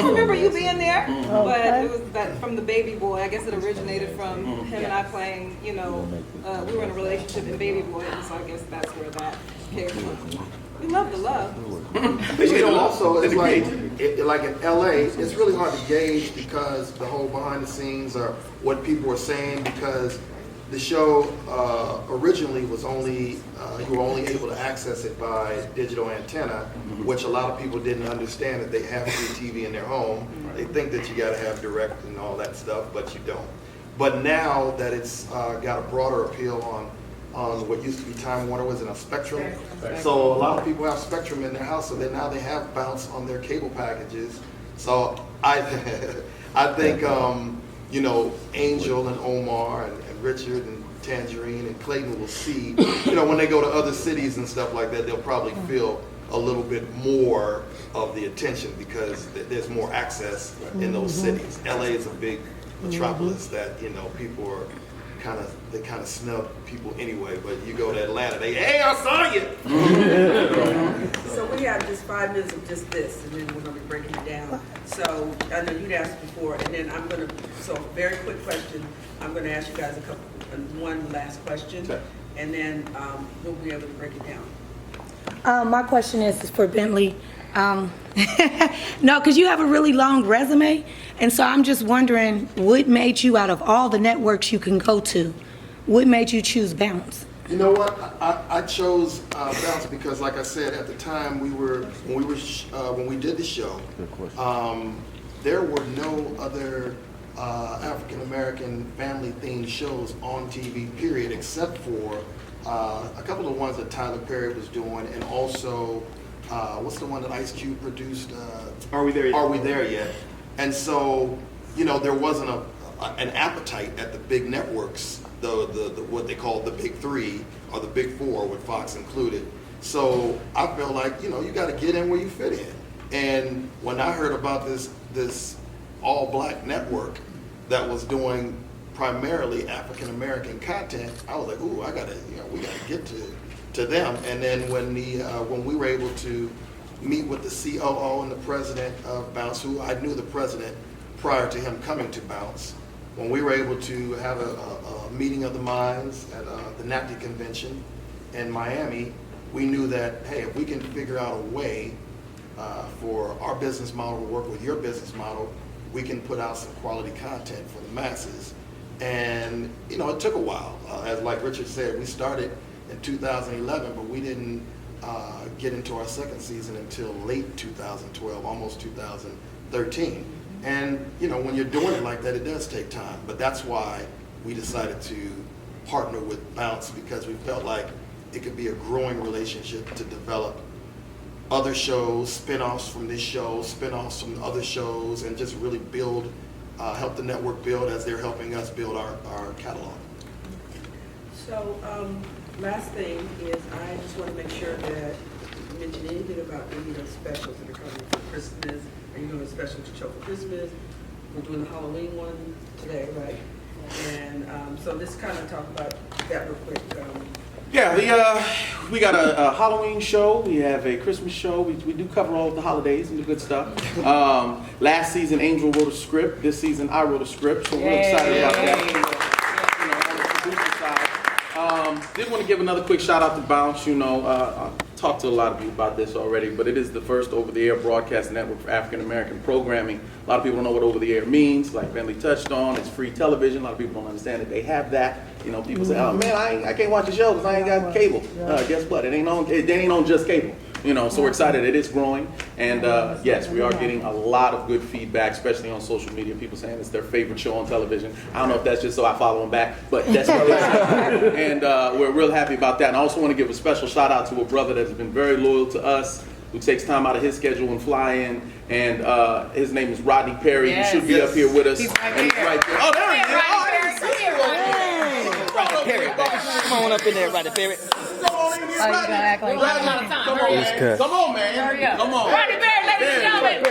don't remember you being there, but it was that from the Baby Boy. I guess it originated from him and I playing, we were in a relationship in Baby Boy, and so I guess that's where that came from. We love the love. Also, it's like in LA, it's really hard to gauge because the whole behind the scenes or what people are saying, because the show originally was only, you were only able to access it by digital antenna, which a lot of people didn't understand that they have free TV in their home. They think that you got to have direct and all that stuff, but you don't. But now that it's got a broader appeal on what used to be Time Warner, was in a Spectrum. So a lot of people have Spectrum in their house, so now they have Bounce on their cable packages. So I think, Angel and Omar and Richard and Tanjareen and Clayton will see, when they go to other cities and stuff like that, they'll probably feel a little bit more of the attention because there's more access in those cities. LA is a big metropolis that, people are they kind of snub people anyway, but you go to Atlanta, hey, I saw you! So we have just 5 minutes of just this, and then we're going to be breaking it down. So I know you'd asked before, and then very quick question, I'm going to ask you guys one last question, and then we'll be able to break it down. My question is for Bentley. No, because you have a really long resume, and so I'm just wondering, what made you, out of all the networks you can go to, what made you choose Bounce? You know what? I chose Bounce because, like I said, at the time when we did the show, there were no other African American family themed shows on TV, period, except for a couple of ones that Tyler Perry was doing, and also what's the one that Ice Cube produced? Are We There Yet? Are We There Yet? And so, there wasn't an appetite at the big networks, the what they call the big three or the big four, with Fox included. So I felt like, you got to get in where you fit in. And when I heard about this all-black network that was doing primarily African American content, I was like, ooh, we gotta get to them. And then when we were able to meet with the COO and the president of Bounce, who I knew the president prior to him coming to Bounce, when we were able to have a meeting of the minds at the NACDI convention in Miami, we knew that, hey, if we can figure out a way for our business model to work with your business model, we can put out some quality content for the masses. And it took a while. As like Richard said, we started in 2011, but we didn't get into our second season until late 2012, almost 2013. And when you're doing it like that, it does take time. But that's why we decided to partner with Bounce, because we felt like it could be a growing relationship to develop other shows, spin-offs from this show, spin-offs from other shows, and just really help the network build as they're helping us build our catalog. So last thing is, I just want to make sure that you mention anything about any of the specials that are coming for Christmas. Are you doing a special show for Christmas? We're doing the Halloween one today, right? And so let's kind of talk about that real quick. We got a Halloween show. We have a Christmas show. We do cover all of the holidays and the good stuff. Last season, Angel wrote a script. This season, I wrote a script. So we're excited about that. On the producer side. Did want to give another quick shout out to Bounce. I talked to a lot of you about this already, but it is the first over-the-air broadcast network for African American programming. A lot of people don't know what over-the-air means. Like Bentley touched on, it's free television. A lot of people don't understand that they have that. People say, "Oh man, I can't watch the show because I ain't got cable." Guess what? It ain't on just cable. So we're excited. It is growing, and yes, we are getting a lot of good feedback, especially on social media. People saying it's their favorite show on television. I don't know if that's just so I follow them back, but that's what they say. And we're real happy about that. And I also want to give a special shout out to a brother that's been very loyal to us, who takes time out of his schedule and fly in, and his name is Rodney Perry. Yes. He should be up here with us. He's right and there. He's right there. Oh, there he is. Rodney Perry. Come on up in there, Rodney Perry. Come on in here, Oh, you gotta act like Come on, man. Come on, man. Come on. Rodney Perry, ladies and gentlemen,